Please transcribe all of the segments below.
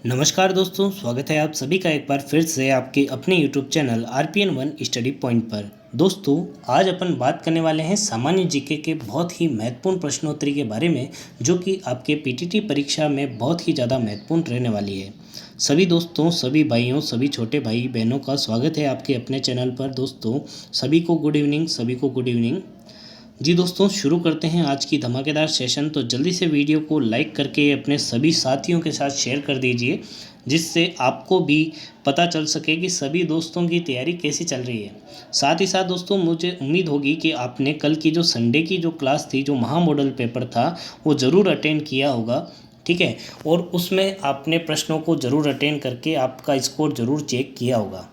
नमस्कार दोस्तों, स्वागत है आप सभी का एक बार फिर से आपके अपने YouTube channel RPN 1 study point पर। दोस्तों, आज अपन बात करने वाले हैं सामान्य जीके के बहुत ही महत्वपूर्ण प्रश्नोत्तरी के बारे में, जो कि आपके पीटीटी परीक्षा में बहुत ही ज़्यादा महत्वपूर्ण रहने वाली है। सभी दोस्तों, सभी भाइयों, सभी छोटे भाई बहनों का स्वागत है आपके अपने चैनल पर। दोस्तों, सभी को गुड इवनिंग, सभी को गुड इवनिंग। जी दोस्तों, शुरू करते हैं आज की धमाकेदार सेशन। तो जल्दी से वीडियो को लाइक करके अपने सभी साथियों के साथ शेयर कर दीजिए, जिससे आपको भी पता चल सके कि सभी दोस्तों की तैयारी कैसी चल रही है। साथ ही साथ दोस्तों, मुझे उम्मीद होगी कि आपने कल की जो संडे की जो क्लास थी, जो महा मॉडल पेपर था, वो ज़रूर अटेंड किया होगा। ठीक है, और उसमें आपने प्रश्नों को ज़रूर अटेंड करके आपका स्कोर ज़रूर चेक किया होगा।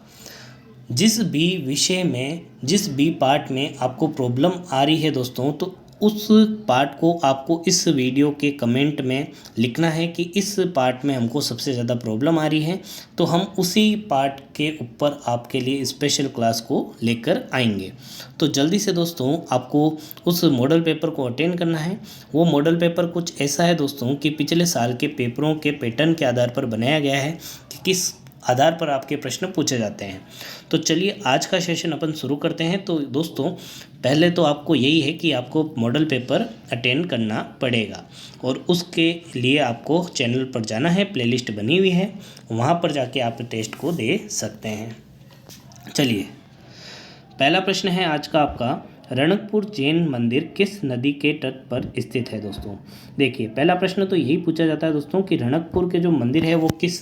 जिस भी विषय में, जिस भी पार्ट में आपको प्रॉब्लम आ रही है दोस्तों, तो उस पार्ट को आपको इस वीडियो के कमेंट में लिखना है कि इस पार्ट में हमको सबसे ज़्यादा प्रॉब्लम आ रही है, तो हम उसी पार्ट के ऊपर आपके लिए स्पेशल क्लास को लेकर आएंगे। तो जल्दी से दोस्तों, आपको उस मॉडल पेपर को अटेंड करना है। वो मॉडल पेपर कुछ ऐसा है दोस्तों कि पिछले साल के पेपरों के पैटर्न के आधार पर बनाया गया है कि किस आधार पर आपके प्रश्न पूछे जाते हैं। तो चलिए आज का सेशन अपन शुरू करते हैं। तो दोस्तों, पहले तो आपको यही है कि आपको मॉडल पेपर अटेंड करना पड़ेगा, और उसके लिए आपको चैनल पर जाना है, प्लेलिस्ट बनी हुई है, वहाँ पर जाके आप टेस्ट को दे सकते हैं। चलिए, पहला प्रश्न है आज का आपका, रणकपुर जैन मंदिर किस नदी के तट पर स्थित है। दोस्तों देखिए, पहला प्रश्न तो यही पूछा जाता है दोस्तों कि रणकपुर के जो मंदिर है वो किस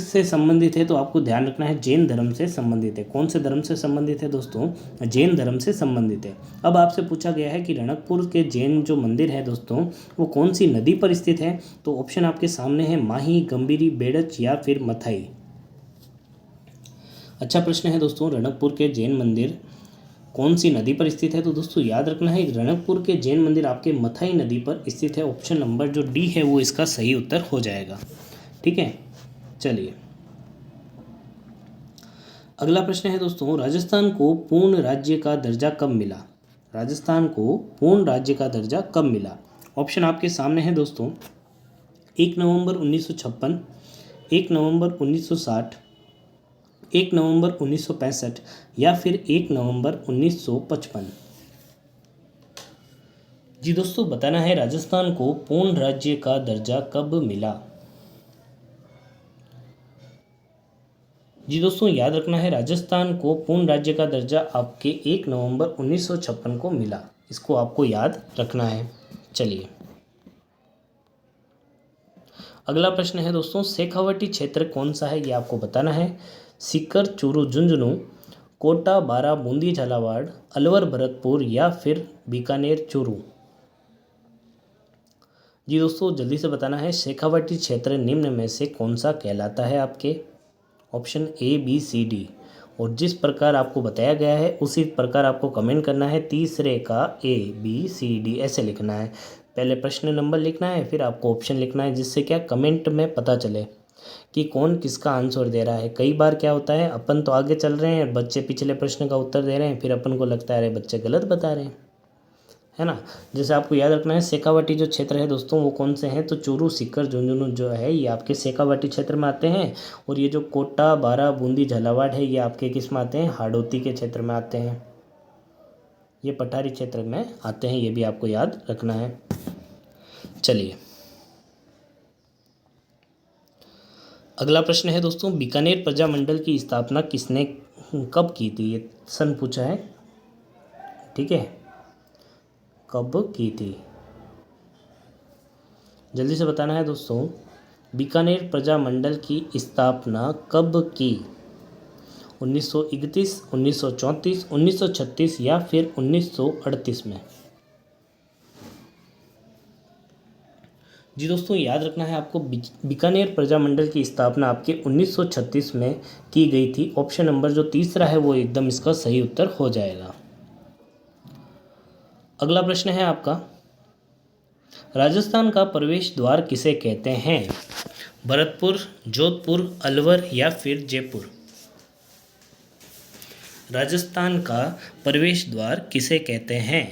से संबंधित है। तो आपको ध्यान रखना है, जैन धर्म से संबंधित है। कौन से धर्म से संबंधित है दोस्तों? जैन धर्म से संबंधित है। अब आपसे पूछा गया है कि रणकपुर के जैन जो मंदिर है दोस्तों, वो कौन सी नदी पर स्थित है। तो ऑप्शन आपके सामने है, माही, गंभीरी, बेड़च या फिर मथाई। अच्छा प्रश्न है दोस्तों, रणकपुर के जैन मंदिर कौन सी नदी पर स्थित है। तो दोस्तों याद रखना है, रणकपुर के जैन मंदिर आपके मथाई नदी पर स्थित है। ऑप्शन नंबर जो डी है वो इसका सही उत्तर हो जाएगा। ठीक है, चलिए अगला प्रश्न है दोस्तों, राजस्थान को पूर्ण राज्य का दर्जा कब मिला। राजस्थान को पूर्ण राज्य का दर्जा कब मिला। ऑप्शन आपके सामने है दोस्तों, 1 नवंबर 1956, 1 नवंबर 1960, 1 नवंबर 1965 या फिर 1 नवंबर 1955। जी दोस्तों, बताना है राजस्थान को पूर्ण राज्य का दर्जा कब मिला। जी दोस्तों, याद रखना है, राजस्थान को पूर्ण राज्य का दर्जा आपके 1 नवंबर 1956 को मिला। इसको आपको याद रखना है। चलिए अगला प्रश्न है दोस्तों, शेखावटी क्षेत्र कौन सा है, ये आपको बताना है। सीकर, चूरू, झुंझुनू, कोटा, बारा, बूंदी, झालावाड़, अलवर, भरतपुर या फिर बीकानेर, चूरू। जी दोस्तों, जल्दी से बताना है, शेखावटी क्षेत्र निम्न में से कौन सा कहलाता है आपके। Option A, B, C, D. और जिस प्रकार आपको बताया गया है उसी प्रकार आपको कमेंट करना है। तीसरे का ए, बी, सी, डी ऐसे लिखना है। पहले प्रश्न नंबर लिखना है, फिर आपको ऑप्शन लिखना है, जिससे क्या कमेंट में पता चले कि कौन किसका आंसर दे रहा है। कई बार क्या होता है, अपन तो आगे चल रहे हैं, बच्चे पिछले प्रश्न का उत्तर दे रहे हैं, फिर अपन को लगता है अरे बच्चे गलत बता रहे हैं, है ना। जैसे आपको याद रखना है, शेखावटी जो क्षेत्र है दोस्तों वो कौन से हैं। तो चूरू, सीकर, झुंझुनू जो है ये आपके शेखावटी क्षेत्र में आते हैं, और ये जो कोटा, बारा, बूंदी, झालावाड़ है ये आपके किस में आते हैं, हाड़ौती के क्षेत्र में आते हैं। ये पठारी क्षेत्र में आते हैं, ये भी आपको याद रखना है। चलिए अगला प्रश्न है दोस्तों, बीकानेर प्रजामंडल की स्थापना किसने कब की थी। ये सन पूछा है, ठीक है, कब की थी। जल्दी से बताना है दोस्तों, बीकानेर प्रजामंडल की स्थापना कब की। 1931, 1934, 1936 या फिर 1938 में। जी दोस्तों, याद रखना है आपको, बीकानेर प्रजामंडल की स्थापना आपके 1936 में की गई थी। ऑप्शन नंबर जो तीसरा है वो एकदम इसका सही उत्तर हो जाएगा। अगला प्रश्न है आपका, राजस्थान का प्रवेश द्वार किसे कहते हैं। भरतपुर, जोधपुर, अलवर या फिर जयपुर। राजस्थान का प्रवेश द्वार किसे कहते हैं।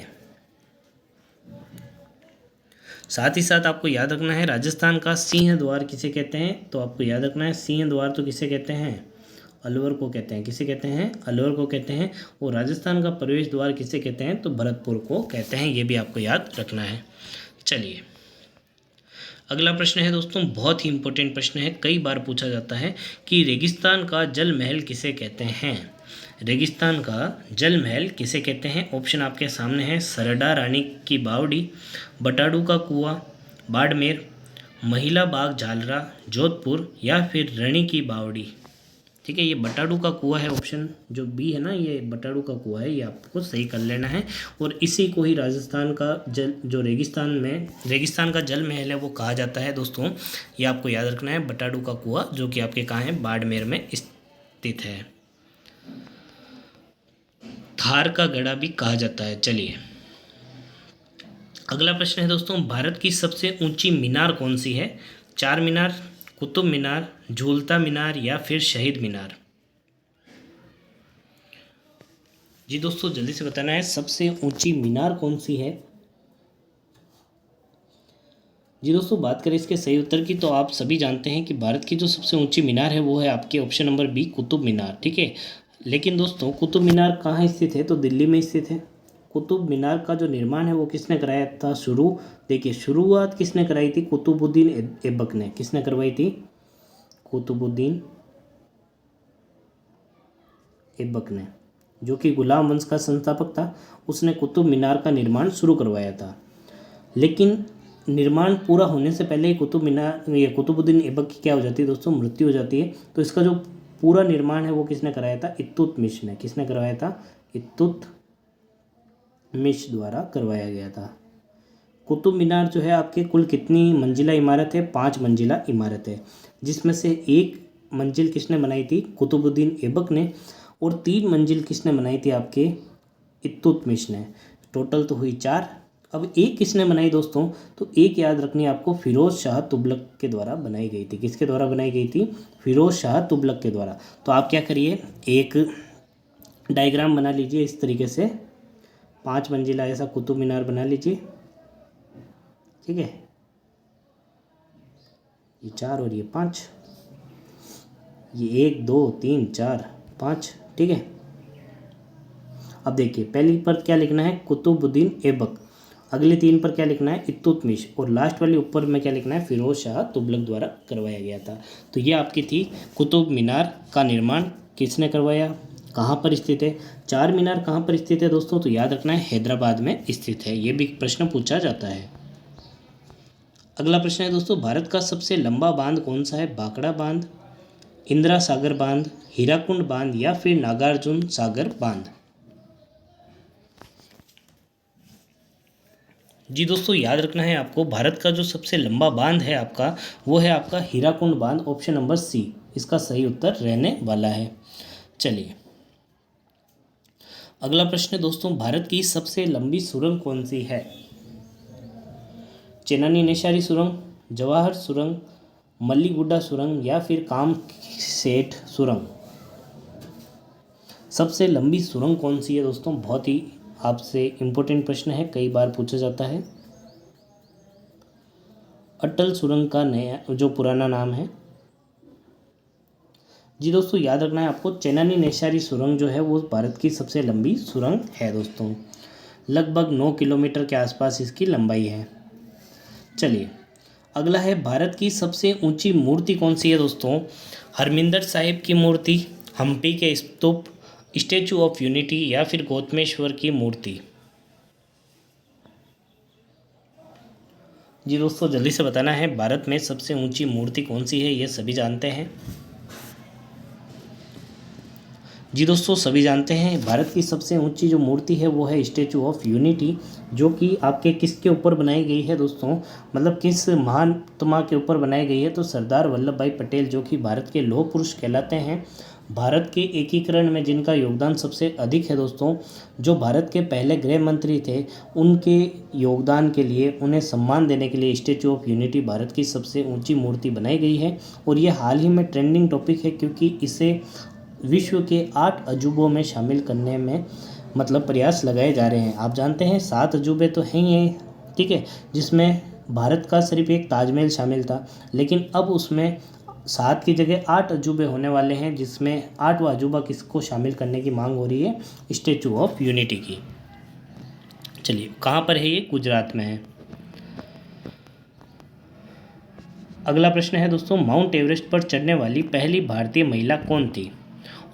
साथ ही साथ आपको याद रखना है राजस्थान का सिंह द्वार किसे कहते हैं, तो आपको याद रखना है सिंह द्वार तो किसे कहते हैं, अलवर को कहते हैं। किसे कहते हैं, अलवर को कहते हैं। और राजस्थान का प्रवेश द्वार किसे कहते हैं, तो भरतपुर को कहते हैं। ये भी आपको याद रखना है। चलिए अगला प्रश्न है दोस्तों, बहुत ही इंपॉर्टेंट प्रश्न है, कई बार पूछा जाता है कि रेगिस्तान का जल महल किसे कहते हैं। रेगिस्तान का जल महल किसे कहते हैं। ऑप्शन आपके सामने है, सरडा रानी की बावड़ी, बटाडू का कुआं, बाड़मेर, महिला बाग झालरा जोधपुर, या फिर रणी की बावड़ी। ठीक है, ये बटाडू का कुआं है, ऑप्शन जो बी है ना, ये बटाडू का कुआं है, ये आपको सही कर लेना है। और इसी को ही राजस्थान का जल, जो रेगिस्तान का जल महल है वो कहा जाता है दोस्तों। ये आपको याद रखना है, बटाडू का कुआं, जो कि आपके कहाँ है, बाड़मेर में स्थित है। थार का गढ़ा भी कहा जाता है। चलिए अगला प्रश्न है दोस्तों, भारत की सबसे ऊंची मीनार कौन सी है। चार मीनार, कुतुब मीनार, झूलता मीनार, या फिर शहीद मीनार। जी दोस्तों जल्दी से बताना है, सबसे ऊंची मीनार कौन सी है। जी दोस्तों बात करें इसके सही उत्तर की, तो आप सभी जानते हैं कि भारत की जो सबसे ऊंची मीनार है वो है आपके option number B, Qutub Minar. ठीक है, लेकिन दोस्तों कुतुब मीनार कहाँ स्थित है, तो दिल्ली में स्थित है। कुतुब मीनार का जो निर्माण है वो किसने कराया था, देखिए शुरुआत किसने कराई थी, कुतुबुद्दीन ऐबक ने। किसने करवाई थी, कुतुबुद्दीन ऐबक ने, जो कि गुलाम वंश का संस्थापक था। उसने कुतुब मीनार का निर्माण शुरू करवाया था। लेकिन निर्माण पूरा होने से पहले कुतुबुद्दीन ऐबक की क्या हो जाती है दोस्तों, मृत्यु हो जाती है। तो इसका जो पूरा निर्माण है वो किसने कराया था, इल्तुतमिश ने। किसने करवाया था, इल्तुतमिश द्वारा करवाया गया था। कुतुब मीनार जो है आपके कुल कितनी मंजिला इमारत है, 5 मंजिला इमारत है, जिसमें से 1 मंजिल किसने बनाई थी, कुतुबुद्दीन ऐबक ने, और 3 मंजिल किसने बनाई थी, आपके इल्तुतमिश ने। टोटल तो हुई 4। अब एक किसने बनाई दोस्तों, तो एक याद रखनी है आपको, फिरोज शाह तुगलक के द्वारा बनाई गई थी। किसके द्वारा बनाई गई थी, फिरोज शाह तुगलक के द्वारा। तो आप क्या करिए, एक डायग्राम बना लीजिए इस तरीके से, 5 मंजिला ऐसा कुतुब मीनार बना लीजिए। ठीक है, ये 4 और ये 5, ये 1 2 3 4 5। ठीक है, अब देखिए पहली पर क्या लिखना है, कुतुबुद्दीन ऐबक, अगले 3 पर क्या लिखना है, इल्तुतमिश, और लास्ट वाले ऊपर में क्या लिखना है, फिरोज शाह तुगलक द्वारा करवाया गया था। तो ये आपकी थी कुतुब मीनार का निर्माण किसने करवाया, कहाँ पर स्थित है। 4 मीनार कहाँ पर स्थित है दोस्तों, तो याद रखना है हैदराबाद में स्थित है। ये भी प्रश्न पूछा जाता है। अगला प्रश्न है दोस्तों, भारत का सबसे लंबा बांध कौन सा है, भाखड़ा बांध, इंदिरा सागर बांध, हीराकुंड बांध, या फिर नागार्जुन सागर बांध। जी दोस्तों याद रखना है आपको, भारत का जो सबसे लंबा बांध है आपका, वो है आपका हीराकुंड बांध, ऑप्शन नंबर सी इसका सही उत्तर रहने वाला है। चलिए अगला प्रश्न है दोस्तों, भारत की सबसे लंबी सुरंग कौन सी है। चेनानी नेशारी सुरंग, जवाहर सुरंग, मल्लीगुड्डा सुरंग, या फिर कामसेठ सुरंग। सबसे लंबी सुरंग कौन सी है दोस्तों, बहुत ही आपसे इम्पोर्टेंट प्रश्न है, कई बार पूछा जाता है। अटल सुरंग का नया जो पुराना नाम है। जी दोस्तों याद रखना है आपको, चेनानी नेशारी सुरंग जो है वो भारत की सबसे लंबी सुरंग है दोस्तों, लगभग 9 किलोमीटर के आसपास इसकी लंबाई है। चलिए अगला है, भारत की सबसे ऊंची मूर्ति कौन सी है दोस्तों, हरमिंदर साहिब की मूर्ति, हम्पी के स्तूप, स्टैचू ऑफ यूनिटी, या फिर गौतमेश्वर की मूर्ति। जी दोस्तों जल्दी से बताना है, भारत में सबसे ऊंची मूर्ति कौन सी है, ये सभी जानते हैं। जी दोस्तों सभी जानते हैं, भारत की सबसे ऊंची जो मूर्ति है वो है स्टैचू ऑफ यूनिटी, जो कि आपके किसके ऊपर बनाई गई है दोस्तों, मतलब किस महात्मा के ऊपर बनाई गई है, तो सरदार वल्लभ भाई पटेल, जो कि भारत के लौह पुरुष कहलाते हैं। भारत के एकीकरण में जिनका योगदान सबसे अधिक है दोस्तों, जो भारत के पहले गृह मंत्री थे, उनके योगदान के लिए उन्हें सम्मान देने के लिए स्टैचू ऑफ यूनिटी भारत की सबसे ऊंची मूर्ति बनाई गई है। और ये हाल ही में ट्रेंडिंग टॉपिक है, क्योंकि इसे विश्व के 8 अजूबों में शामिल करने में प्रयास लगाए जा रहे हैं। आप जानते हैं 7 अजूबे तो हैं ही हैं, ठीक है, जिसमें भारत का सिर्फ एक ताजमहल शामिल था, लेकिन अब उसमें 7 की जगह 8 अजूबे होने वाले हैं, जिसमें 8वां अजूबा किसको शामिल करने की मांग हो रही है? स्टैचू ऑफ यूनिटी की। चलिए, कहाँ पर है ये? गुजरात में है। अगला प्रश्न है दोस्तों, माउंट एवरेस्ट पर चढ़ने वाली पहली भारतीय महिला कौन थी?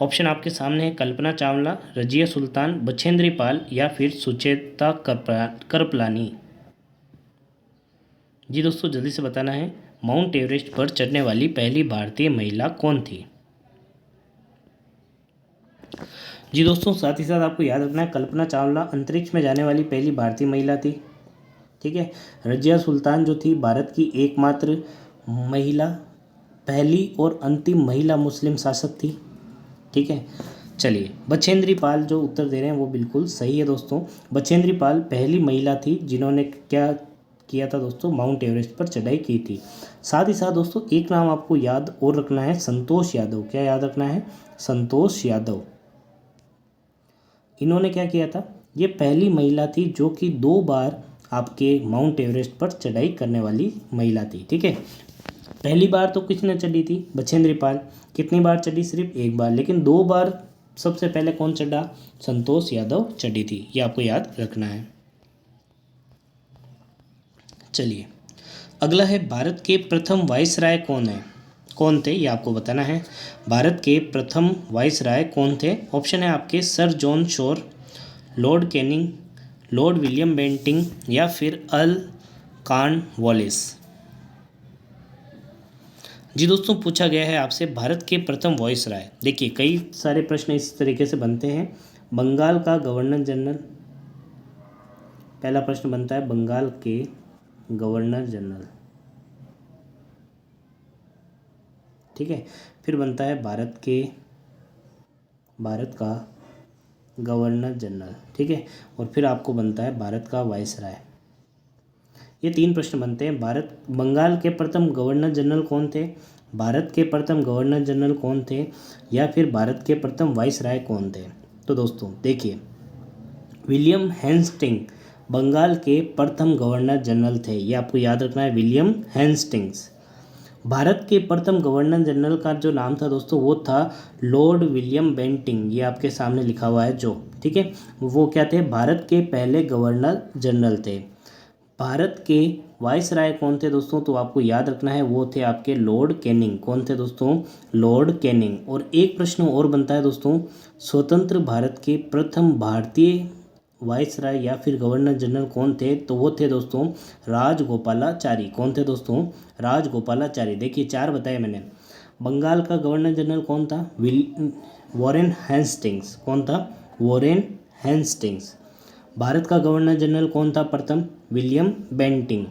ऑप्शन आपके सामने है, कल्पना चावला, रजिया सुल्तान, बछेंद्री पाल या फिर सुचेता करपलानी। जी दोस्तों, जल्दी से बताना है, माउंट एवरेस्ट पर चढ़ने वाली पहली भारतीय महिला कौन थी? जी दोस्तों, साथ ही साथ आपको याद रखना है, कल्पना चावला अंतरिक्ष में जाने वाली पहली भारतीय महिला थी। ठीक है। रजिया सुल्तान जो थी भारत की एकमात्र महिला, पहली और अंतिम महिला मुस्लिम शासक थी। ठीक है। चलिए, बछेंद्री पाल जो उत्तर दे रहे हैं वो बिल्कुल सही है दोस्तों। बछेंद्री पाल पहली महिला थी जिन्होंने क्या किया था दोस्तों? माउंट एवरेस्ट पर चढ़ाई की थी। साथ ही साथ दोस्तों एक नाम आपको याद और रखना है, संतोष यादव। क्या याद रखना है? संतोष यादव। इन्होंने क्या किया था? ये पहली महिला थी जो कि 2 बार आपके माउंट एवरेस्ट पर चढ़ाई करने वाली महिला थी। ठीक है। पहली बार तो किसने चढ़ी थी? बछेंद्री पाल। कितनी बार चढ़ी? सिर्फ 1 बार। लेकिन 2 बार सबसे पहले कौन चढ़ा? संतोष यादव चढ़ी थी। ये आपको याद रखना है। चलिए, अगला है, भारत के प्रथम वाइसराय कौन थे? ये आपको बताना है। भारत के प्रथम वाइसराय कौन थे? ऑप्शन है आपके, Sir John Shore, Lord Canning, Lord William Bentinck या फिर अर्ल कॉर्नवालिस। जी दोस्तों, पूछा गया है आपसे भारत के प्रथम वाइसराय। देखिए, कई सारे प्रश्न इस तरीके से बनते हैं। बंगाल का गवर्नर जनरल, पहला प्रश्न बनता है बंगाल के गवर्नर जनरल। ठीक है। फिर बनता है भारत का गवर्नर जनरल। ठीक है। और फिर आपको बनता है भारत का वाइसराय। ये 3 प्रश्न बनते हैं। बंगाल के प्रथम गवर्नर जनरल कौन थे, भारत के प्रथम गवर्नर जनरल कौन थे, या फिर भारत के प्रथम वाइसराय कौन थे? तो दोस्तों देखिए, विलियम हेस्टिंग बंगाल के प्रथम गवर्नर जनरल थे। ये आपको याद रखना है, विलियम हेस्टिंग्स। भारत के प्रथम गवर्नर जनरल का जो नाम था दोस्तों वो था लॉर्ड विलियम बेंटिंग। ये आपके सामने लिखा हुआ है जो, ठीक है। वो क्या थे? भारत के पहले गवर्नर जनरल थे। भारत के वाइसराय कौन थे दोस्तों? तो आपको याद रखना है, वो थे आपके लॉर्ड कैनिंग। कौन थे दोस्तों? Lord Canning. और एक प्रश्न और बनता है दोस्तों, स्वतंत्र भारत के प्रथम भारतीय वाइसराय या फिर गवर्नर जनरल कौन थे? तो वो थे दोस्तों राजगोपालाचारी। कौन थे दोस्तों? राजगोपालाचारी। देखिए, 4 बताए मैंने। बंगाल का गवर्नर जनरल कौन था? Warren Hastings. कौन था? Warren Hastings. भारत का गवर्नर जनरल कौन था प्रथम? William Bentinck.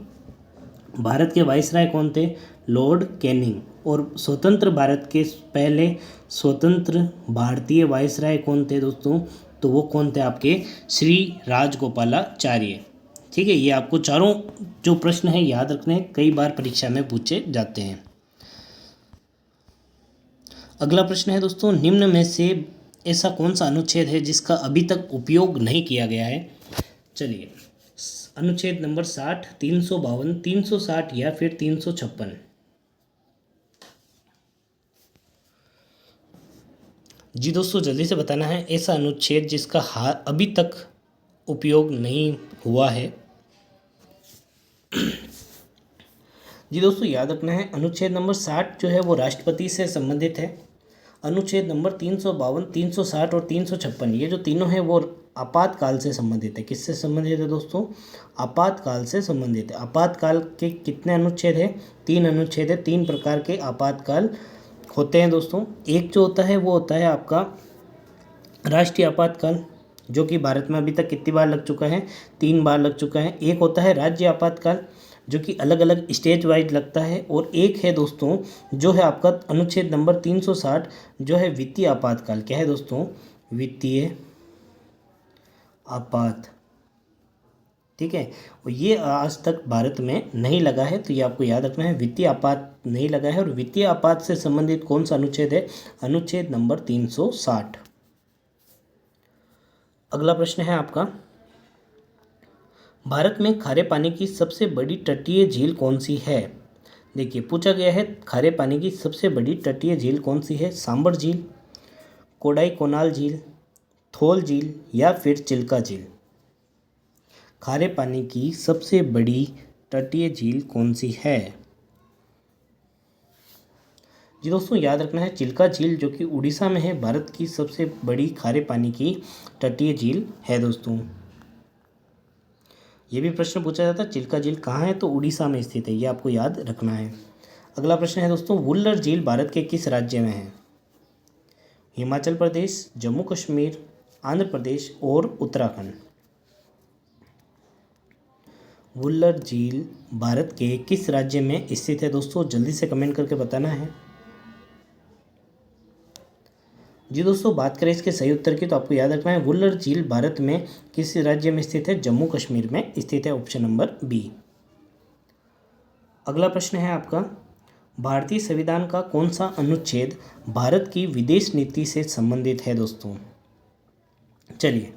भारत के वाइसराय कौन थे? Lord Canning. और स्वतंत्र भारत के पहले स्वतंत्र भारतीय वाइसराय कौन थे दोस्तों? तो वो कौन थे? आपके श्री राजगोपालाचार्य। ठीक है। ये आपको चारों जो प्रश्न है याद रखने, कई बार परीक्षा में पूछे जाते हैं। अगला प्रश्न है दोस्तों, निम्न में से ऐसा कौन सा अनुच्छेद है जिसका अभी तक उपयोग नहीं किया गया है? चलिए, अनुच्छेद नंबर 60, 352, 360 या फिर 356। जी दोस्तों, जल्दी से बताना है ऐसा अनुच्छेद जिसका अभी तक उपयोग नहीं हुआ है। जी दोस्तों, याद रखना है, अनुच्छेद नंबर 60 जो है वो राष्ट्रपति से संबंधित है। अनुच्छेद नंबर 352, 360 और 356 ये जो तीनों हैं वो आपातकाल से संबंधित है। किससे संबंधित है दोस्तों? आपातकाल से संबंधित है। आपातकाल के कितने अनुच्छेद हैं? 3 अनुच्छेद है। 3 प्रकार के आपातकाल होते हैं दोस्तों। एक जो होता है वो होता है आपका राष्ट्रीय आपातकाल, जो कि भारत में अभी तक कितनी बार लग चुका है? 3 बार लग चुका है। एक होता है राज्य आपातकाल, जो कि अलग अलग स्टेट वाइज लगता है। और एक है दोस्तों जो है आपका अनुच्छेद नंबर 360 जो है वित्तीय आपातकाल। क्या है दोस्तों? वित्तीय आपात। ठीक है। और ये आज तक भारत में नहीं लगा है, तो ये आपको याद रखना है, वित्तीय आपात नहीं लगा है। और वित्तीय आपात से संबंधित कौन सा अनुच्छेद है? अनुच्छेद नंबर 360। अगला प्रश्न है आपका, भारत में खारे पानी की सबसे बड़ी तटीय झील कौन सी है? देखिए पूछा गया है खारे पानी की सबसे बड़ी तटीय झील कौन सी है? सांबर झील, कोडाईकनाल झील, थोल झील या फिर चिल्का झील। खारे पानी की सबसे बड़ी तटीय झील कौन सी है? जी दोस्तों याद रखना है चिल्का झील जो कि उड़ीसा में है, भारत की सबसे बड़ी खारे पानी की तटीय झील है दोस्तों। ये भी प्रश्न पूछा जाता है चिल्का झील कहाँ है, तो उड़ीसा में स्थित है, ये आपको याद रखना है। अगला प्रश्न है दोस्तों वुल्लर झील भारत के किस राज्य में है? हिमाचल प्रदेश, जम्मू कश्मीर, आंध्र प्रदेश और उत्तराखंड। वुल्लर झील भारत के किस राज्य में स्थित है दोस्तों? जल्दी से कमेंट करके बताना है। जी दोस्तों बात करें इसके सही उत्तर की तो आपको याद रखना है वुल्लर झील भारत में किस राज्य में स्थित है? जम्मू कश्मीर में स्थित है, ऑप्शन नंबर बी। अगला प्रश्न है आपका भारतीय संविधान का कौन सा अनुच्छेद भारत की विदेश नीति से संबंधित है दोस्तों? चलिए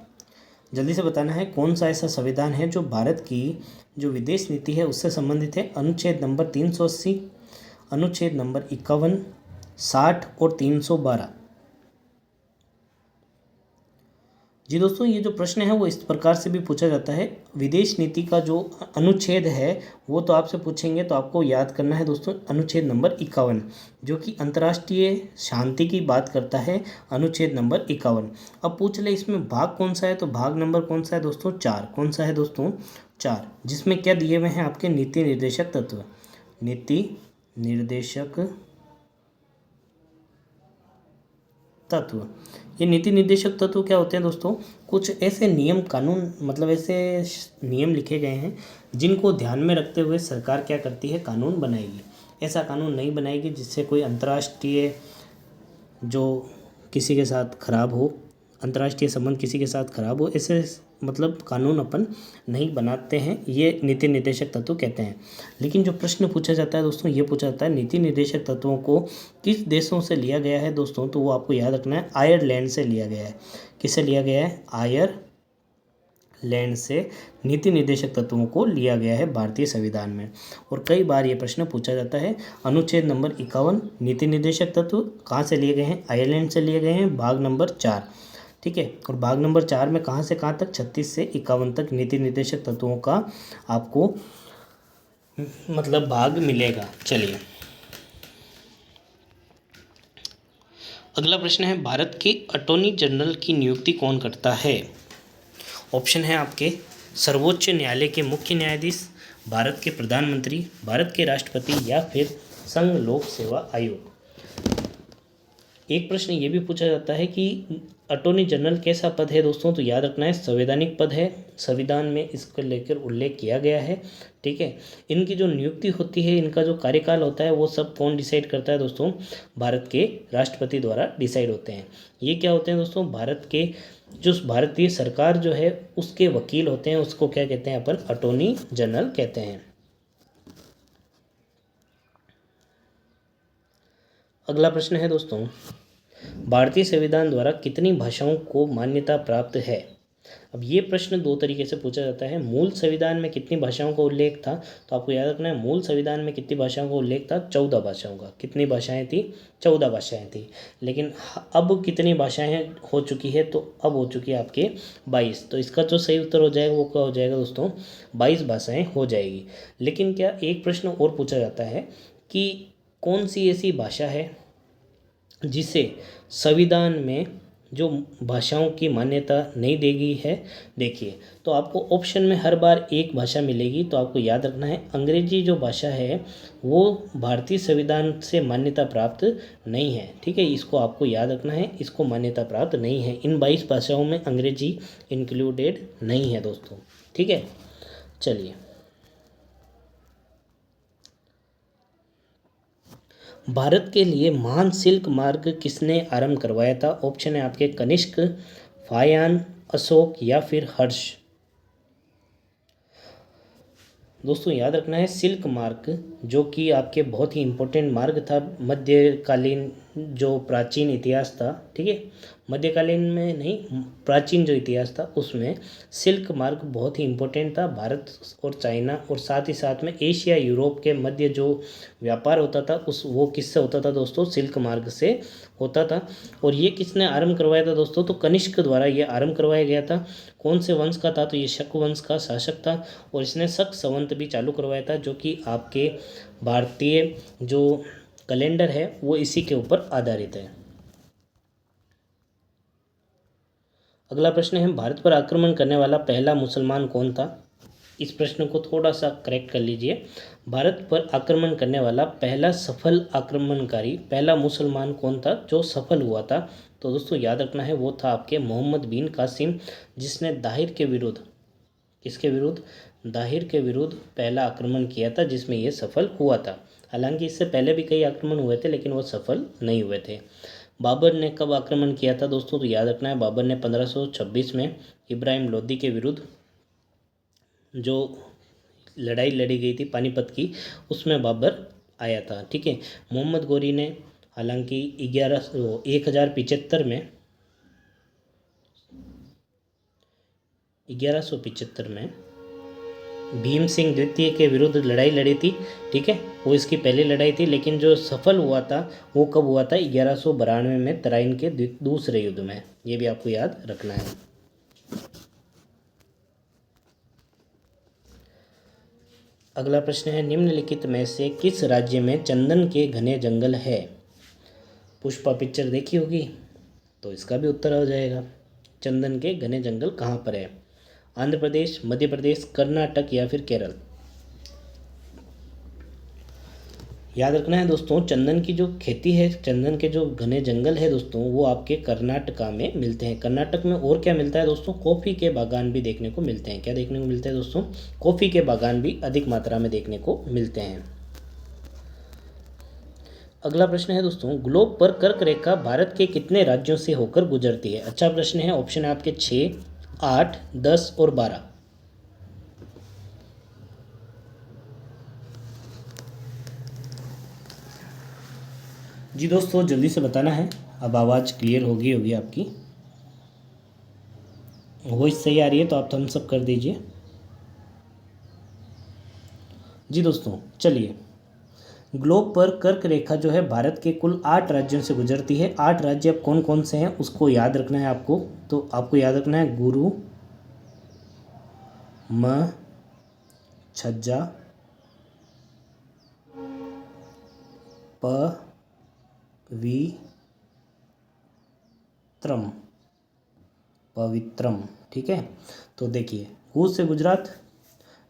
जल्दी से बताना है कौन सा ऐसा संविधान है जो भारत की जो विदेश नीति है उससे संबंधित है। अनुच्छेद नंबर 380, अनुच्छेद नंबर 51, 60 और 312। जी दोस्तों ये जो प्रश्न है वो इस प्रकार से भी पूछा जाता है। विदेश नीति का जो अनुच्छेद है वो तो आपसे पूछेंगे, तो आपको याद करना है दोस्तों अनुच्छेद नंबर 51 जो कि अंतर्राष्ट्रीय शांति की बात करता है, अनुच्छेद नंबर 51। अब पूछ ले इसमें भाग कौन सा है, तो भाग नंबर कौन सा है दोस्तों? 4। कौन सा है दोस्तों? 4, जिसमें क्या दिए हुए हैं आपके नीति निर्देशक तत्व। नीति निर्देशक तत्व, ये नीति निर्देशक तत्व क्या होते हैं दोस्तों? कुछ ऐसे नियम कानून मतलब ऐसे नियम लिखे गए हैं जिनको ध्यान में रखते हुए सरकार क्या करती है? कानून बनाएगी। ऐसा कानून नहीं बनाएगी जिससे कोई अंतर्राष्ट्रीय जो किसी के साथ खराब हो, अंतर्राष्ट्रीय संबंध किसी के साथ खराब हो, ऐसे मतलब कानून अपन नहीं बनाते हैं, ये नीति निर्देशक तत्व कहते हैं। लेकिन जो प्रश्न पूछा जाता है दोस्तों ये पूछा जाता है नीति निर्देशक तत्वों को किस देशों से लिया गया है दोस्तों? तो वो आपको याद रखना है आयरलैंड से लिया गया है। किससे लिया गया है? आयरलैंड से नीति निर्देशक तत्वों को लिया गया है भारतीय संविधान में। और कई बार ये प्रश्न पूछा जाता है अनुच्छेद नंबर 51 नीति निर्देशक तत्व कहाँ से लिए गए हैं? आयरलैंड से लिए गए हैं, भाग नंबर 4। ठीक है, और भाग नंबर 4 में कहाँ से कहाँ तक? 36 से 51 तक नीति निर्देशक तत्वों का आपको मतलब भाग मिलेगा। चलिए अगला प्रश्न है भारत के अटॉर्नी जनरल की नियुक्ति कौन करता है? ऑप्शन है आपके सर्वोच्च न्यायालय के मुख्य न्यायाधीश, भारत के प्रधानमंत्री, भारत के राष्ट्रपति या फिर संघ लोक सेवा आयोग। एक प्रश्न ये भी पूछा जाता है कि अटॉर्नी जनरल कैसा पद है दोस्तों? तो याद रखना है संवैधानिक पद है, संविधान में इसको लेकर उल्लेख किया गया है। ठीक है, इनकी जो नियुक्ति होती है, इनका जो कार्यकाल होता है वो सब कौन डिसाइड करता है दोस्तों? भारत के राष्ट्रपति द्वारा डिसाइड होते हैं। ये क्या होते हैं दोस्तों? भारत के जो भारतीय सरकार जो है उसके वकील होते हैं, उसको क्या कहते हैं अपन? अटॉर्नी जनरल कहते हैं। अगला प्रश्न है दोस्तों भारतीय संविधान द्वारा कितनी भाषाओं को मान्यता प्राप्त है? अब ये प्रश्न दो तरीके से पूछा जाता है। मूल संविधान में कितनी भाषाओं का उल्लेख था? तो आपको याद रखना है मूल संविधान में कितनी भाषाओं का उल्लेख था? 14 भाषाओं का। कितनी भाषाएं थी? 14 भाषाएं थी। लेकिन अब कितनी भाषाएं हो चुकी है? तो अब हो चुकी है आपके 22। तो इसका जो सही उत्तर हो जाएगा वो क्या हो जाएगा दोस्तों? 22 भाषाएं हो जाएगी। लेकिन क्या एक प्रश्न और पूछा जाता है कि कौन सी ऐसी भाषा है जिसे संविधान में जो भाषाओं की मान्यता नहीं दी गई है? देखिए तो आपको ऑप्शन में हर बार एक भाषा मिलेगी, तो आपको याद रखना है अंग्रेजी जो भाषा है वो भारतीय संविधान से मान्यता प्राप्त नहीं है। ठीक है, इसको आपको याद रखना है, इसको मान्यता प्राप्त नहीं है। इन 22 भाषाओं में अंग्रेजी इंक्लूडेड नहीं है दोस्तों। ठीक है, चलिए भारत के लिए महान सिल्क मार्ग किसने आरंभ करवाया था? ऑप्शन है आपके कनिष्क, फायान, अशोक या फिर हर्ष। दोस्तों याद रखना है सिल्क मार्ग जो कि आपके बहुत ही इम्पोर्टेंट मार्ग था मध्यकालीन जो प्राचीन इतिहास था, ठीक है, मध्यकालीन में नहीं, प्राचीन जो इतिहास था उसमें सिल्क मार्ग बहुत ही इम्पोर्टेंट था। भारत और चाइना और साथ ही साथ में एशिया यूरोप के मध्य जो व्यापार होता था उस वो किससे होता था दोस्तों, सिल्क मार्ग से होता था। और ये किसने आरंभ करवाया था दोस्तों, तो कनिष्क द्वारा ये आरंभ करवाया गया था। कौन से वंश का था, तो ये शक वंश का शासक था और इसने शक संवत भी चालू करवाया था, जो कि आपके भारतीय जो कैलेंडर है वो इसी के ऊपर आधारित है। अगला प्रश्न है, भारत पर आक्रमण करने वाला पहला मुसलमान कौन था। इस प्रश्न को थोड़ा सा करेक्ट कर लीजिए। भारत पर आक्रमण करने वाला पहला सफल आक्रमणकारी पहला मुसलमान कौन था जो सफल हुआ था, तो दोस्तों याद रखना है वो था आपके मोहम्मद बिन कासिम, जिसने दाहिर के विरुद्ध, किसके विरुद्ध, दाहिर के विरुद्ध पहला आक्रमण किया था, जिसमें ये सफल हुआ था। हालांकि इससे पहले भी कई आक्रमण हुए थे लेकिन वो सफल नहीं हुए थे। बाबर ने कब आक्रमण किया था दोस्तों, तो याद रखना है बाबर ने 1526 में इब्राहिम लोदी के विरुद्ध जो लड़ाई लड़ी गई थी पानीपत की, उसमें बाबर आया था, ठीक है। मोहम्मद गोरी ने हालांकि 1175 में 1175 में भीम सिंह द्वितीय के विरुद्ध लड़ाई लड़ी थी, ठीक है, वो इसकी पहली लड़ाई थी। लेकिन जो सफल हुआ था वो कब हुआ था, 1192 में तराइन के दूसरे युद्ध में। ये भी आपको याद रखना है। अगला प्रश्न है, निम्नलिखित में से किस राज्य में चंदन के घने जंगल है। पुष्पा पिक्चर देखी होगी तो इसका भी उत्तर हो जाएगा। चंदन के घने जंगल कहाँ पर है, आंध्र प्रदेश, मध्य प्रदेश, कर्नाटक या फिर केरल। याद रखना है दोस्तों, चंदन की जो खेती है, चंदन के जो घने जंगल है दोस्तों, वो आपके कर्नाटका में मिलते हैं। कर्नाटक में और क्या मिलता है दोस्तों, कॉफ़ी के बागान भी देखने को मिलते हैं। क्या देखने को मिलते हैं दोस्तों, कॉफ़ी के बागान भी अधिक मात्रा में देखने को मिलते हैं। अगला प्रश्न है दोस्तों, ग्लोब पर कर्क रेखा भारत के कितने राज्यों से होकर गुजरती है। अच्छा प्रश्न है, ऑप्शन है आपके 6, 8, 10 और 12। जी दोस्तों जल्दी से बताना है। अब आवाज़ क्लियर होगी आपकी, वॉइस सही आ रही है तो आप थम्स अप कर दीजिए। जी दोस्तों चलिए, ग्लोब पर कर्क रेखा जो है भारत के कुल 8 राज्यों से गुजरती है। 8 राज्य अब कौन कौन से हैं उसको याद रखना है आपको। तो आपको याद रखना है गुरु, म, छज्जा, पवित्रम, ठीक है। तो देखिए, गु से गुजरात,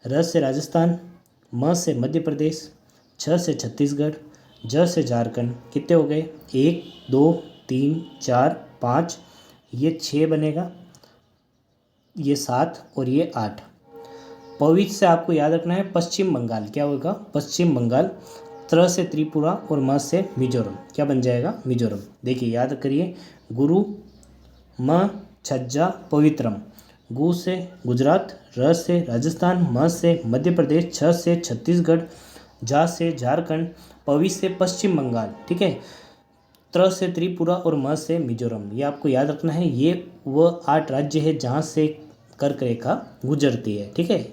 र से राजस्थान, म से मध्य प्रदेश, छ से छत्तीसगढ़, ज से झारखंड। कितने हो गए, 1 2 3 4 5, ये 6 बनेगा, ये 7 और ये 8। पवित्र से आपको याद रखना है पश्चिम बंगाल, क्या होगा, पश्चिम बंगाल। त्र से त्रिपुरा और म से मिजोरम, क्या बन जाएगा, मिजोरम। देखिए याद करिए, गुरु, म, छज्जा, पवित्रम। गु से गुजरात, र से राजस्थान, म से मध्य प्रदेश, छ से छत्तीसगढ़, झा से झारखंड, पवि से पश्चिम बंगाल, ठीक है, त्र से त्रिपुरा और म से मिजोरम। ये आपको याद रखना है। ये वह 8 राज्य है जहाँ से कर्क रेखा गुजरती है, ठीक है।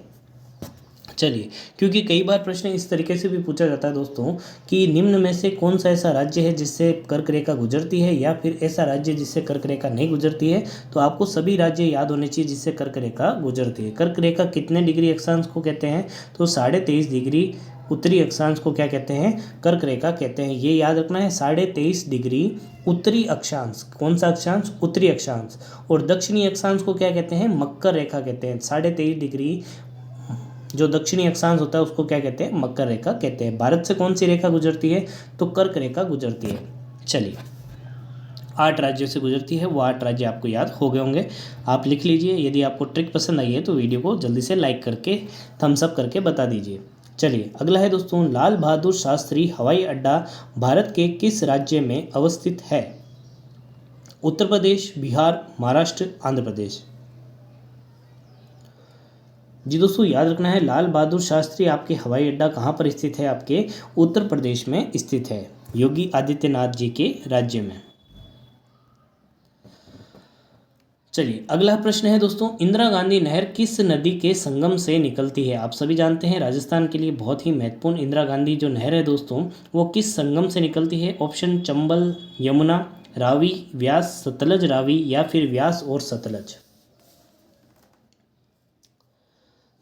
चलिए, क्योंकि कई बार प्रश्न इस तरीके से भी पूछा जाता है दोस्तों कि निम्न में से कौन सा ऐसा राज्य है जिससे कर्क रेखा गुजरती है, या फिर ऐसा राज्य जिससे कर्क रेखा नहीं गुजरती है। तो आपको सभी राज्य याद होने चाहिए जिससे कर्क रेखा गुजरती है। कर्क रेखा कितने डिग्री अक्षांश को कहते हैं, तो 23.5 डिग्री उत्तरी अक्षांश को क्या कहते हैं, कर्क रेखा कहते हैं। ये याद रखना है, 23.5 डिग्री उत्तरी अक्षांश। कौन सा अक्षांश, उत्तरी अक्षांश। और दक्षिणी अक्षांश को क्या कहते हैं, मकर रेखा कहते हैं। 23.5 डिग्री जो दक्षिणी अक्षांश होता है उसको क्या कहते हैं, मकर रेखा कहते हैं। भारत से कौन सी रेखा गुजरती है, तो कर्क रेखा गुजरती है। चलिए, 8 राज्यों से गुजरती है, वो 8 राज्य आपको याद हो गए होंगे। आप लिख लीजिए। यदि आपको ट्रिक पसंद आई है तो वीडियो को जल्दी से लाइक करके थम्स अप करके बता दीजिए। चलिए अगला है दोस्तों, लाल बहादुर शास्त्री हवाई अड्डा भारत के किस राज्य में अवस्थित है। उत्तर प्रदेश, बिहार, महाराष्ट्र, आंध्र प्रदेश। जी दोस्तों, याद रखना है लाल बहादुर शास्त्री आपके हवाई अड्डा कहाँ पर स्थित है? आपके उत्तर प्रदेश में स्थित है, योगी आदित्यनाथ जी के राज्य में। चलिए अगला प्रश्न है दोस्तों, इंदिरा गांधी नहर किस नदी के संगम से निकलती है? आप सभी जानते हैं राजस्थान के लिए बहुत ही महत्वपूर्ण इंदिरा गांधी जो नहर है दोस्तों, वो किस संगम से निकलती है? ऑप्शन चंबल, यमुना, रावी, व्यास, सतलज रावी या फिर व्यास और सतलज।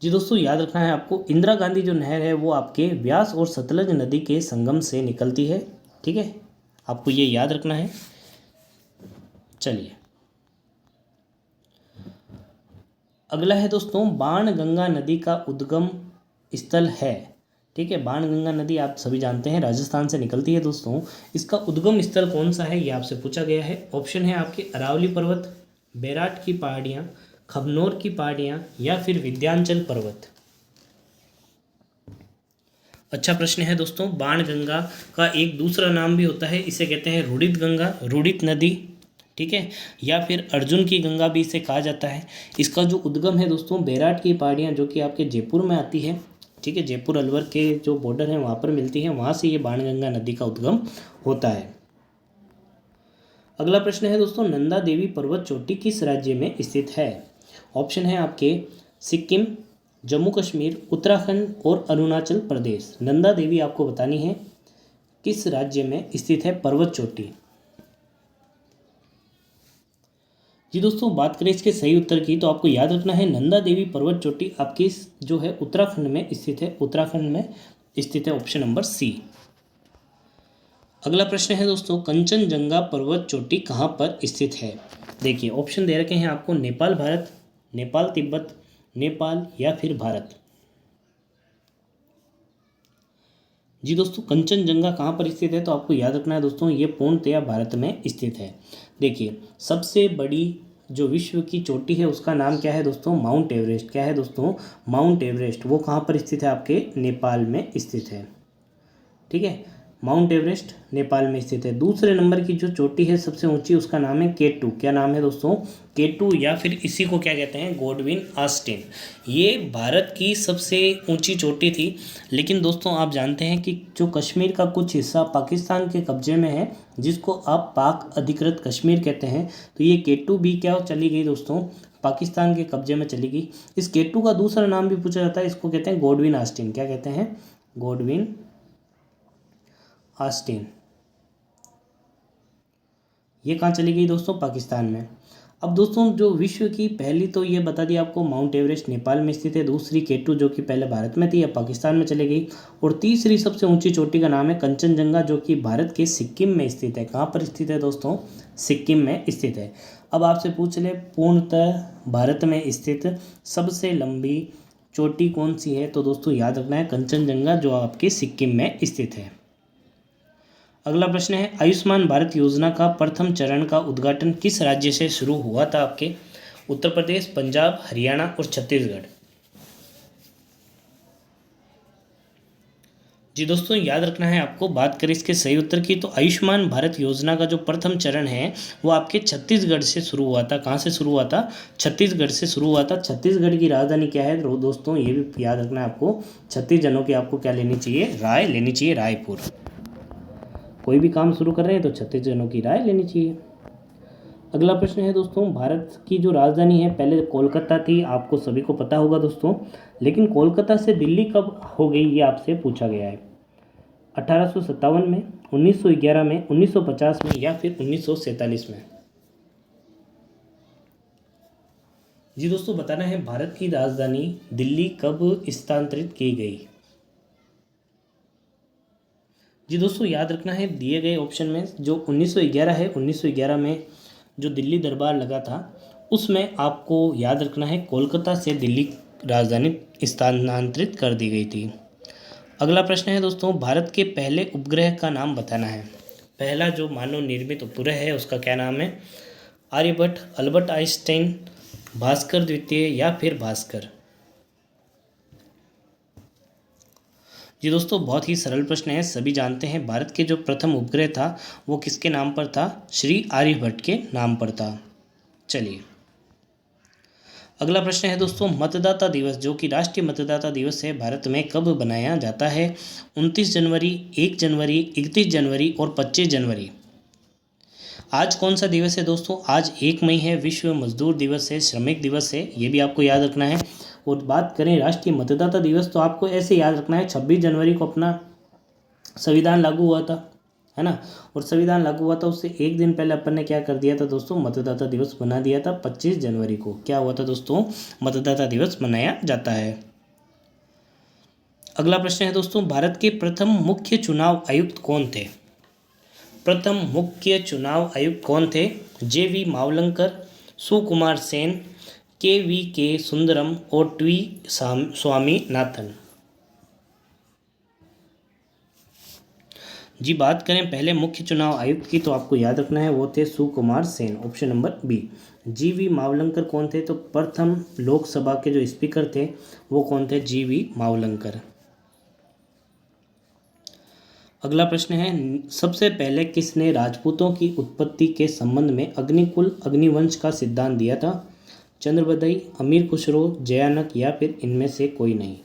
जी दोस्तों, याद रखना है आपको, इंदिरा गांधी जो नहर है वो आपके व्यास और सतलज नदी के संगम से निकलती है। ठीक है, आपको ये याद रखना है। चलिए अगला है दोस्तों, बाणगंगा नदी का उद्गम स्थल है। ठीक है, बाणगंगा नदी आप सभी जानते हैं राजस्थान से निकलती है दोस्तों, इसका उद्गम स्थल कौन सा है ये आपसे पूछा गया है। ऑप्शन है आपके अरावली पर्वत, बैराट की पहाड़ियाँ, खबनौर की पहाड़ियाँ या फिर विंध्याचल पर्वत। अच्छा प्रश्न है दोस्तों, बाणगंगा का एक दूसरा नाम भी होता है, इसे कहते हैं रूडित गंगा, रूडित नदी। ठीक है, या फिर अर्जुन की गंगा भी इसे कहा जाता है। इसका जो उद्गम है दोस्तों, बैराट की पहाड़ियाँ जो कि आपके जयपुर में आती है। ठीक है, जयपुर अलवर के जो बॉर्डर है वहाँ पर मिलती है, वहाँ से ये बाणगंगा नदी का उद्गम होता है। अगला प्रश्न है दोस्तों, नंदा देवी पर्वत चोटी किस राज्य में स्थित है? ऑप्शन है आपके सिक्किम, जम्मू कश्मीर, उत्तराखंड और अरुणाचल प्रदेश। नंदा देवी आपको बतानी है किस राज्य में स्थित है पर्वत चोटी। जी दोस्तों, बात करें इसके सही उत्तर की तो आपको याद रखना है नंदा देवी पर्वत चोटी आपकी जो है उत्तराखंड में स्थित है, उत्तराखंड में स्थित है, ऑप्शन नंबर सी। अगला प्रश्न है दोस्तों, कंचनजंगा पर्वत चोटी कहाँ पर स्थित है? देखिए ऑप्शन दे रखे हैं आपको, नेपाल भारत, नेपाल तिब्बत, नेपाल या फिर भारत। जी दोस्तों, कंचनजंगा कहाँ पर स्थित है तो आपको याद रखना है दोस्तों, ये पूर्णतया भारत में स्थित है। देखिए सबसे बड़ी जो विश्व की चोटी है उसका नाम क्या है दोस्तों? Mount Everest. क्या है दोस्तों? Mount Everest. वो कहाँ पर स्थित है? आपके नेपाल में स्थित है। ठीक है, माउंट एवरेस्ट नेपाल में स्थित है। दूसरे नंबर की जो चोटी है सबसे ऊंची, उसका नाम है K2। क्या नाम है दोस्तों? K2 या फिर इसी को क्या कहते हैं? Godwin Austen. ये भारत की सबसे ऊंची चोटी थी। लेकिन दोस्तों आप जानते हैं कि जो कश्मीर का कुछ हिस्सा पाकिस्तान के कब्जे में है, जिसको आप पाक अधिकृत कश्मीर कहते हैं, तो ये K2 भी क्या चली गई दोस्तों? पाकिस्तान के कब्जे में चली गई। इस K2 का दूसरा नाम भी पूछा जाता है, इसको कहते हैं गॉडविन ऑस्टिन। क्या कहते हैं? Godwin Austen. ये कहाँ चली गई दोस्तों? पाकिस्तान में। अब दोस्तों जो विश्व की पहली, तो ये बता दिया आपको माउंट एवरेस्ट नेपाल में स्थित है। दूसरी K2 जो कि पहले भारत में थी अब पाकिस्तान में चली गई। और तीसरी सबसे ऊंची चोटी का नाम है कंचनजंगा, जो कि भारत के सिक्किम में स्थित है। कहाँ पर स्थित है दोस्तों? सिक्किम में स्थित है। अब आपसे पूछ ले, पूर्णतः भारत में स्थित सबसे लंबी चोटी कौन सी है? तो दोस्तों याद रखना है कंचनजंगा, जो आपके सिक्किम में स्थित है। अगला प्रश्न है, आयुष्मान भारत योजना का प्रथम चरण का उद्घाटन किस राज्य से शुरू हुआ था? आपके उत्तर प्रदेश, पंजाब, हरियाणा और छत्तीसगढ़। जी दोस्तों, याद रखना है आपको, बात करें इसके सही उत्तर की तो आयुष्मान भारत योजना का जो प्रथम चरण है वो आपके छत्तीसगढ़ से शुरू हुआ था। कहाँ से शुरू हुआ था? छत्तीसगढ़ से शुरू हुआ था। छत्तीसगढ़ की राजधानी क्या है दोस्तों? ये भी याद रखना है आपको, 36 जनों की आपको क्या लेनी चाहिए? राय लेनी चाहिए, रायपुर। कोई भी काम शुरू कर रहे हैं तो 36 जनों की राय लेनी चाहिए। अगला प्रश्न है दोस्तों, भारत की जो राजधानी है पहले कोलकाता थी, आपको सभी को पता होगा दोस्तों, लेकिन कोलकाता से दिल्ली कब हो गई ये आपसे पूछा गया है। 1857 में, 1911 में, 1950 में या फिर 1947 में। जी दोस्तों, बताना है भारत की राजधानी दिल्ली कब स्थानांतरित की गई। जी दोस्तों, याद रखना है दिए गए ऑप्शन में जो 1911 है, 1911 में जो दिल्ली दरबार लगा था उसमें आपको याद रखना है कोलकाता से दिल्ली राजधानी स्थानांतरित कर दी गई थी। अगला प्रश्न है दोस्तों, भारत के पहले उपग्रह का नाम बताना है। पहला जो मानव निर्मित उपग्रह है उसका क्या नाम है? आर्यभट्ट, अल्बर्ट आइंस्टाइन, भास्कर द्वितीय या फिर भास्कर। जी दोस्तों, बहुत ही सरल प्रश्न है, सभी जानते हैं भारत के जो प्रथम उपग्रह था वो किसके नाम पर था? श्री आर्यभट्ट के नाम पर था। चलिए अगला प्रश्न है दोस्तों, मतदाता दिवस जो कि राष्ट्रीय मतदाता दिवस है भारत में कब बनाया जाता है? 29 जनवरी, 1 जनवरी, 31 जनवरी और 25 जनवरी। आज कौन सा दिवस है दोस्तों? आज 1 मई है, विश्व मजदूर दिवस है, श्रमिक दिवस है, ये भी आपको याद रखना है। और बात करें राष्ट्रीय मतदाता दिवस तो आपको ऐसे याद रखना है, 26 जनवरी को अपना संविधान लागू हुआ था, है ना। और संविधान लागू हुआ था उससे एक दिन पहले अपन ने क्या कर दिया था दोस्तों, मतदाता दिवस बना दिया था। 25 जनवरी को क्या हुआ था दोस्तों, मतदाता दिवस मनाया जाता है। अगला प्रश्न है दोस्तों, भारत के प्रथम मुख्य चुनाव आयुक्त कौन थे? प्रथम मुख्य चुनाव आयुक्त कौन थे? JV मावलंकर, सुकुमार सेन, KVK सुंदरम और टी स्वामीनाथन। जी बात करें पहले मुख्य चुनाव आयुक्त की तो आपको याद रखना है वो थे Sukumar Sen, option number B. JV Mavalankar कौन थे? तो प्रथम लोकसभा के जो स्पीकर थे वो कौन थे? JV मावलंकर। अगला प्रश्न है, सबसे पहले किसने राजपूतों की उत्पत्ति के संबंध में अग्निकुल अग्निवंश का सिद्धांत दिया था? चंद्रबदई, अमीर खुसरो, जयानक या फिर इनमें से कोई नहीं।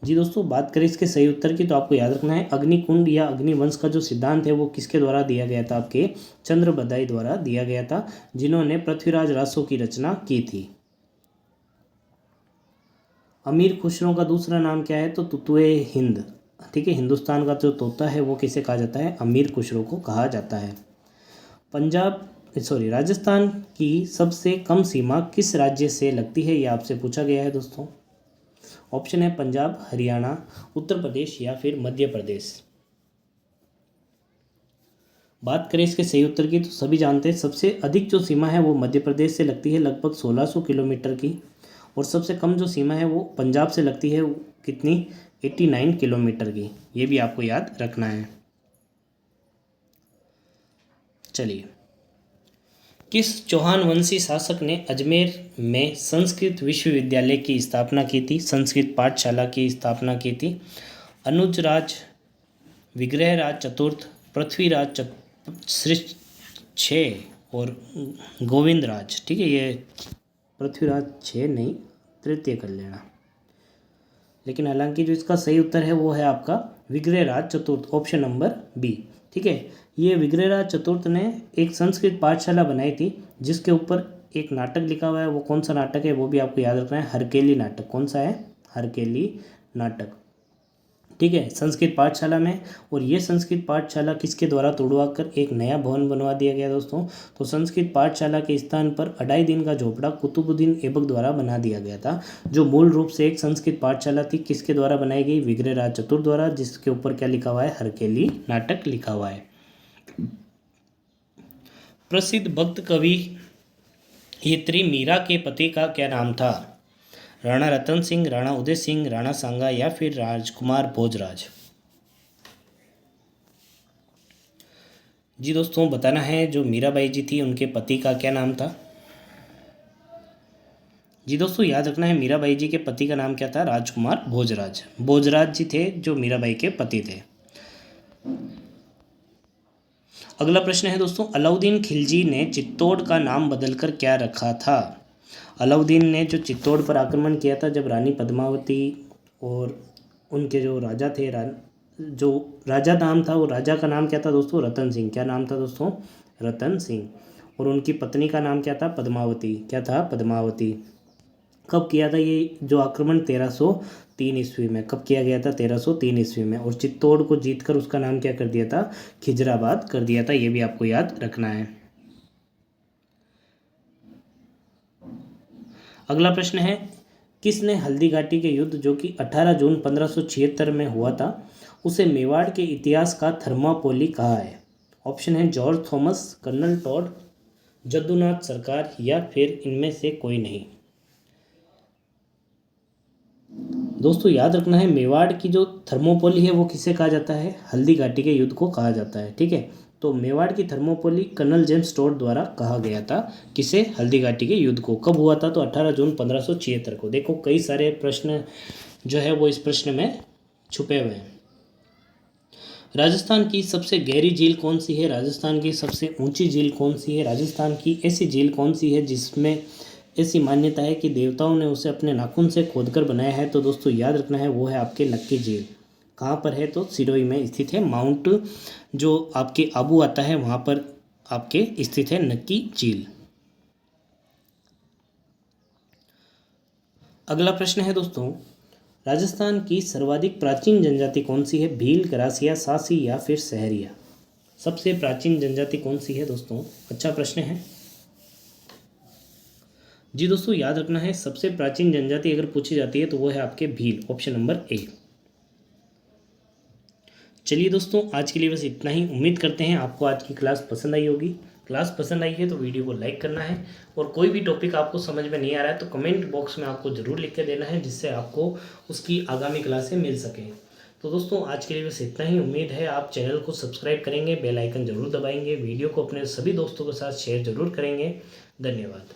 जी दोस्तों बात करें इसके सही उत्तर की तो आपको याद रखना है अग्निकुंड या अग्निवंश का जो सिद्धांत है वो किसके द्वारा दिया गया था? आपके चंद्रबदाई द्वारा दिया गया था, जिन्होंने पृथ्वीराज रासो की रचना की थी। अमीर खुसरो का दूसरा नाम क्या है? तो तुतुए हिंद, ठीक है। हिंदुस्तान का जो तोता है वो किसे कहा जाता है? अमीर खुसरो को कहा जाता है। राजस्थान की सबसे कम सीमा किस राज्य से लगती है? ये आपसे पूछा गया है दोस्तों। ऑप्शन है पंजाब, हरियाणा, उत्तर प्रदेश या फिर मध्य प्रदेश। बात करें इसके सही उत्तर की तो सभी जानते हैं सबसे अधिक जो सीमा है वो मध्य प्रदेश से लगती है, लगभग 1600 किलोमीटर की। और सबसे कम जो सीमा है वो पंजाब से लगती है, कितनी? 89 किलोमीटर की। ये भी आपको याद रखना है। चलिए, किस चौहान वंशी शासक ने अजमेर में संस्कृत विश्वविद्यालय की स्थापना की थी, संस्कृत पाठशाला की स्थापना की थी? अनुज राज, विग्रहराज चतुर्थ, पृथ्वीराज श्रेष्ठ 6 और गोविंद राज, ठीक है। ये पृथ्वीराज 6 नहीं, तृतीय कर लेना। लेकिन हालांकि जो इसका सही उत्तर है वो है आपका विग्रहराज चतुर्थ, ऑप्शन नंबर बी, ठीक है। ये विग्रहराज चतुर्थ ने एक संस्कृत पाठशाला बनाई थी जिसके ऊपर एक नाटक लिखा हुआ है। वो कौन सा नाटक है वो भी आपको याद रखना है, हरकेली नाटक। कौन सा है? हरकेली नाटक, ठीक है, संस्कृत पाठशाला में। और ये संस्कृत पाठशाला किसके द्वारा तोड़वा कर एक नया भवन बनवा दिया गया दोस्तों? तो संस्कृत पाठशाला के स्थान पर 2.5 दिन का झोपड़ा कुतुबुद्दीन ऐबक द्वारा बना दिया गया था, जो मूल रूप से एक संस्कृत पाठशाला थी। किसके द्वारा बनाई गई? विग्रहराज चतुर्थ द्वारा, जिसके ऊपर क्या लिखा हुआ है? हरकेली नाटक लिखा हुआ है। प्रसिद्ध भक्त कवि यत्री मीरा के पति का क्या नाम था? राणा रतन सिंह, राणा उदय सिंह, राणा सांगा या फिर राजकुमार भोजराज। जी दोस्तों बताना है, जो मीराबाई जी थी उनके पति का क्या नाम था? जी दोस्तों याद रखना है, मीराबाई जी के पति का नाम क्या था? राजकुमार भोजराज। भोजराज जी थे जो मीराबाई के पति थे। अगला प्रश्न है दोस्तों, अलाउद्दीन खिलजी ने चित्तौड़ का नाम बदलकर क्या रखा था? अलाउद्दीन ने जो चित्तौड़ पर आक्रमण किया था जब रानी पद्मावती और उनके जो राजा थे, जो राजा नाम था वो राजा का नाम क्या था दोस्तों? रतन सिंह। क्या नाम था दोस्तों? रतन सिंह। और उनकी पत्नी का नाम क्या था? पद्मावती। क्या था? पद्मावती। कब किया था ये जो आक्रमण? 1303 ईस्वी में। कब किया गया था? 1303 ईस्वी में। और चित्तौड़ को जीतकर उसका नाम क्या कर दिया था? खिजराबाद कर दिया था। ये भी आपको याद रखना है। अगला प्रश्न है, किसने हल्दी घाटी के युद्ध जो कि 18 जून 1576 में हुआ था उसे मेवाड़ के इतिहास का थर्मापोली कहा है? ऑप्शन है जॉर्ज थॉमस, कर्नल टॉड, जद्दूनाथ सरकार या फिर इनमें से कोई नहीं। दोस्तों याद रखना है, मेवाड़ की जो थर्मोपोली है वो किसे कहा जाता है? हल्दी घाटी के युद्ध को कहा जाता है, ठीक है। तो मेवाड़ की थर्मोपोली कर्नल जेम्स टॉड द्वारा कहा गया था। किसे? हल्दी घाटी के युद्ध को। कब हुआ था? तो 18 जून 1576 को। देखो कई सारे प्रश्न जो है वो इस प्रश्न में छुपे हुए हैं। राजस्थान की सबसे गहरी झील कौन सी है? राजस्थान की सबसे ऊंची झील कौन सी है? राजस्थान की ऐसी झील कौन सी है जिसमें ऐसी मान्यता है कि देवताओं ने उसे अपने नाखून से खोदकर बनाया है? तो दोस्तों याद रखना है, वो है आपके नक्की झील। कहाँ पर है? तो सिरोही में स्थित है। माउंट जो आपके आबू आता है वहाँ पर आपके स्थित है नक्की झील। अगला प्रश्न है दोस्तों, राजस्थान की सर्वाधिक प्राचीन जनजाति कौन सी है? भील, गरासिया, सासी या फिर सहरिया? सबसे प्राचीन जनजाति कौन सी है दोस्तों? अच्छा प्रश्न है जी दोस्तों, याद रखना है सबसे प्राचीन जनजाति अगर पूछी जाती है तो वो है आपके भील, ऑप्शन नंबर ए। चलिए दोस्तों, आज के लिए बस इतना ही। उम्मीद करते हैं आपको आज की क्लास पसंद आई होगी। क्लास पसंद आई है तो वीडियो को लाइक करना है, और कोई भी टॉपिक आपको समझ में नहीं आ रहा है तो कमेंट बॉक्स में आपको ज़रूर लिख के देना है, जिससे आपको उसकी आगामी क्लासें मिल सकें। तो दोस्तों आज के लिए बस इतना ही। उम्मीद है आप चैनल को सब्सक्राइब करेंगे, बेल आइकन ज़रूर दबाएंगे, वीडियो को अपने सभी दोस्तों के साथ शेयर ज़रूर करेंगे। धन्यवाद।